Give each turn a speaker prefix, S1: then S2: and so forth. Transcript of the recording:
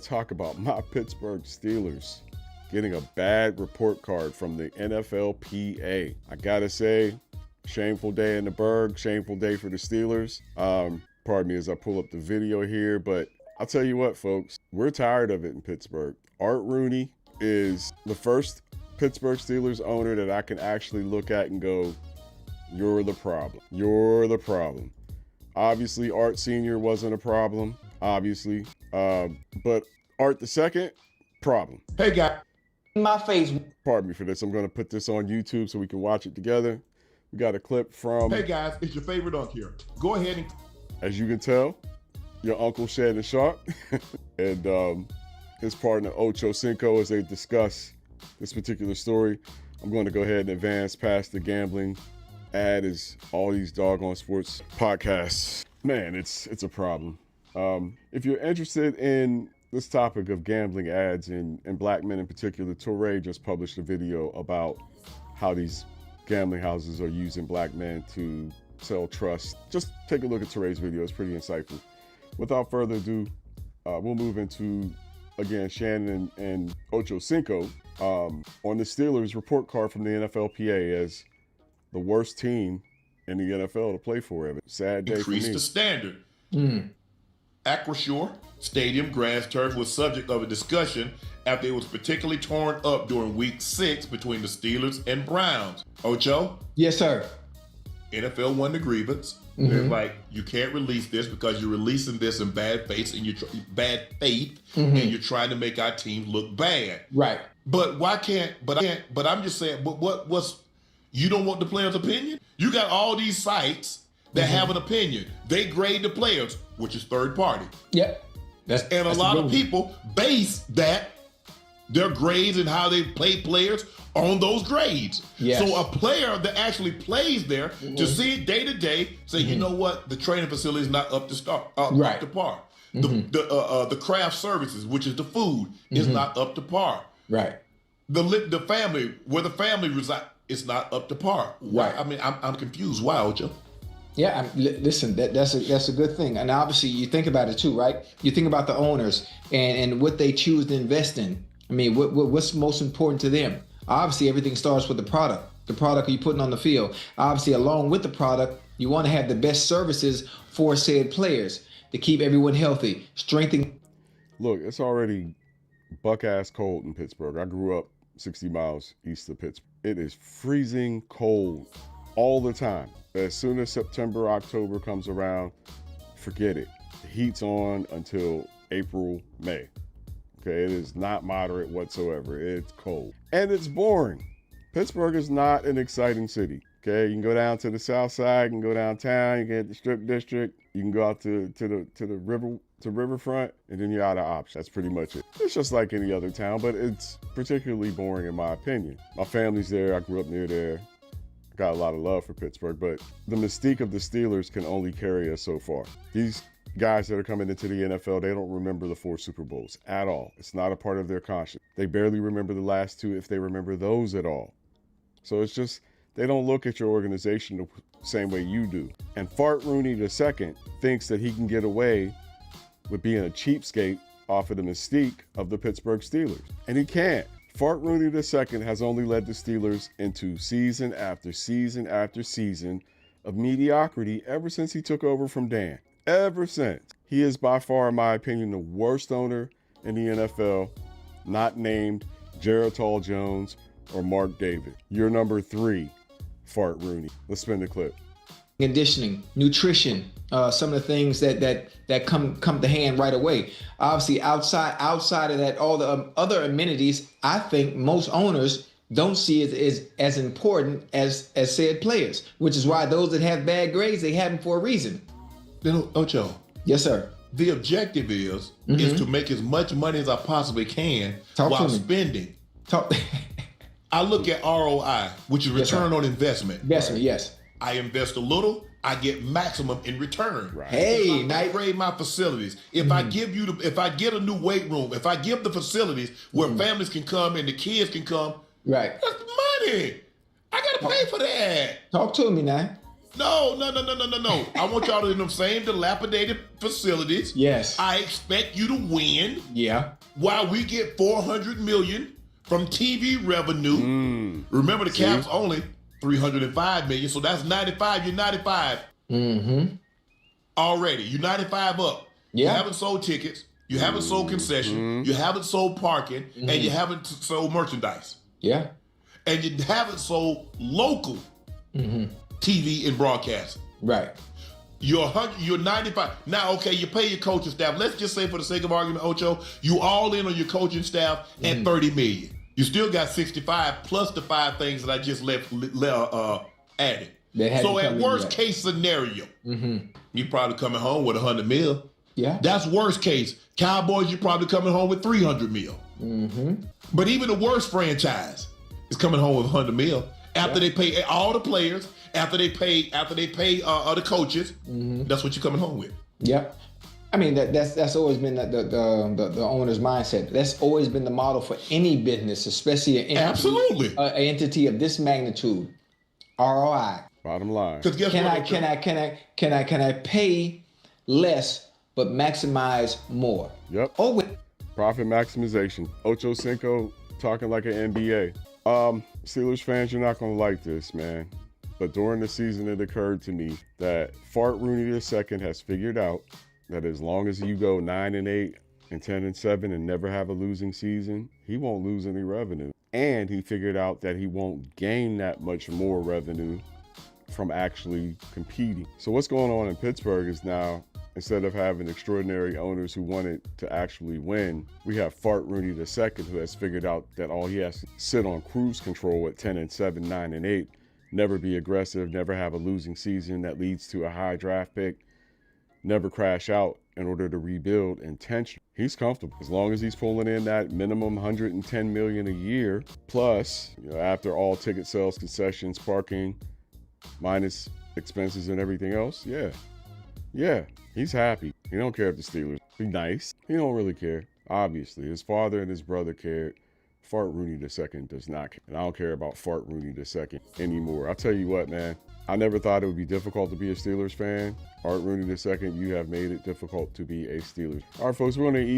S1: talk about my Pittsburgh Steelers getting a bad report card from the NFLPA. I gotta say, shameful day in the Berg, shameful day for the Steelers. Pardon me as I pull up the video here, but I'll tell you what, folks, we're tired of it in Pittsburgh. Art Rooney is the first Pittsburgh Steelers owner that I can actually look at and go, you're the problem. You're the problem. Obviously, Art Sr. wasn't a problem, obviously. But Art the second, problem.
S2: Hey, guy. In my face.
S1: Pardon me for this. I'm going to put this on YouTube so we can watch it together. We got a clip from...
S2: Hey, guys. It's your favorite Unc here. Go ahead and...
S1: As you can tell, your uncle Shannon Sharpe and his partner Ochocinco as they discuss this particular story. I'm going to go ahead and advance past the gambling ad as all these doggone sports podcasts. Man, it's a problem. If you're interested in this topic of gambling ads and black men in particular, Torre just published a video about how these gambling houses are using black men to sell trust. Just take a look at Torre's video. It's pretty insightful. Without further ado, we'll move into, again, Shannon and Ochocinco on the Steelers report card from the NFLPA as the worst team in the NFL to play for ever. Sad day for me.
S2: Increase the standard. Acrisure Stadium grass turf was subject of a discussion after it was particularly torn up during Week 6 between the Steelers and Browns. Ocho?
S3: Yes, sir.
S2: NFL won the grievance. They're like, you can't release this because you're releasing this in bad faith and and you're trying to make our team look bad.
S3: Right.
S2: But why can't? But I'm just saying. But what's? You don't want the player's opinion? You got all these sites that have an opinion. They grade the players, which is third party.
S3: Yep.
S2: And a lot of people base their grades and how they play players on those grades.
S3: Yes.
S2: So a player that actually plays there to see it day to day, say, you know what, the training facility is not up to up to par. The craft services, which is the food, is not up to par.
S3: Right.
S2: The family, where the family resides, it's not up to par. Why?
S3: Right.
S2: I mean, I'm confused. Why, Ocho?
S3: Yeah, listen, that's a good thing. And obviously you think about it too, right? You think about the owners and what they choose to invest in. I mean, what's most important to them? Obviously, everything starts with the product you're putting on the field. Obviously, along with the product, you want to have the best services for said players to keep everyone healthy, strengthen.
S1: Look, it's already buck-ass cold in Pittsburgh. I grew up 60 miles east of Pittsburgh. It is freezing cold all the time. As soon as September, October comes around, forget it. The heat's on until April, May. Okay, it is not moderate whatsoever. It's cold. And it's boring. Pittsburgh is not an exciting city. Okay, you can go down to the south side, you can go downtown, you can get the Strip District, you can go out to the riverfront, and then you're out of options. That's pretty much it. It's just like any other town, but it's particularly boring in my opinion. My family's there, I grew up near there. Got a lot of love for Pittsburgh, but the mystique of the Steelers can only carry us so far. These guys that are coming into the NFL, they don't remember the 4 Super Bowls at all. It's not a part of their conscience. They barely remember the last 2 if they remember those at all. So it's just, they don't look at your organization the same way you do. And Art Rooney II thinks that he can get away with being a cheapskate off of the mystique of the Pittsburgh Steelers. And he can't. Art Rooney II has only led the Steelers into season after season after season of mediocrity ever since he took over from Dan. Ever since. He is by far, in my opinion, the worst owner in the NFL, not named Geritol Jones or Mark David. You're number 3, Art Rooney. Let's spin the clip.
S3: Conditioning, nutrition, some of the things that come to hand right away. Obviously, outside of that, all the other amenities, I think most owners don't see it as important as said players, which is why those that have bad grades, they have them for a reason.
S2: Ocho.
S3: Yes, sir.
S2: The objective is to make as much money as I possibly can while spending. I look at ROI, which is return on investment.
S3: Investment, yes.
S2: I invest a little, I get maximum in return.
S3: Right. Hey,
S2: if I upgrade my facilities, if I get a new weight room, if I give the facilities where families can come and the kids can come,
S3: right?
S2: That's money. I gotta pay for that.
S3: Talk to me now.
S2: No. I want y'all in them same dilapidated facilities.
S3: Yes.
S2: I expect you to win.
S3: Yeah.
S2: While we get $400 million from TV revenue. Remember, the cap's only $305 million, so that's 95. You're 95. Already, you're 95 up.
S3: Yeah.
S2: You haven't sold tickets. You haven't sold concession. You haven't sold parking, and you haven't sold merchandise.
S3: Yeah.
S2: And you haven't sold local TV and broadcast.
S3: Right.
S2: You're 100, you're 95. Now, okay, you pay your coaching staff. Let's just say, for the sake of argument, Ocho, you all in on your coaching staff at $30 million. You still got 65 plus the 5 things that I just added. So at worst case scenario, you probably coming home with $100 million.
S3: Yeah.
S2: That's worst case. Cowboys, you're probably coming home with $300 million. But even the worst franchise is coming home with $100 million after they pay all the players, after they pay the coaches. That's what you're coming home with.
S3: Yep. I mean, that's always been the owner's mindset. That's always been the model for any business, especially an entity of this magnitude. ROI.
S1: Bottom line.
S3: Can I pay less but maximize more?
S1: Yep. Profit maximization. Ochocinco talking like an NBA. Steelers fans, you're not gonna like this, man. But during the season, it occurred to me that Art Rooney II has figured out that as long as you go 9-8 and 10-7 and never have a losing season, he won't lose any revenue. And he figured out that he won't gain that much more revenue from actually competing. So what's going on in Pittsburgh is now, instead of having extraordinary owners who wanted to actually win, we have Art Rooney II, who has figured out that all he has to sit on cruise control at 10-7, 9-8, never be aggressive, never have a losing season that leads to a high draft pick, never crash out in order to rebuild intentionally. He's comfortable as long as he's pulling in that minimum $110 million a year, plus, after all ticket sales, concessions, parking, minus expenses and everything else. Yeah, he's happy. He don't care if the Steelers be nice. He don't really care. Obviously, his father and his brother cared. Art Rooney II does not care. And I don't care about Art Rooney II anymore. I'll tell you what, man. I never thought it would be difficult to be a Steelers fan. Art Rooney II, you have made it difficult to be a Steelers. All right, folks, we're going to eat.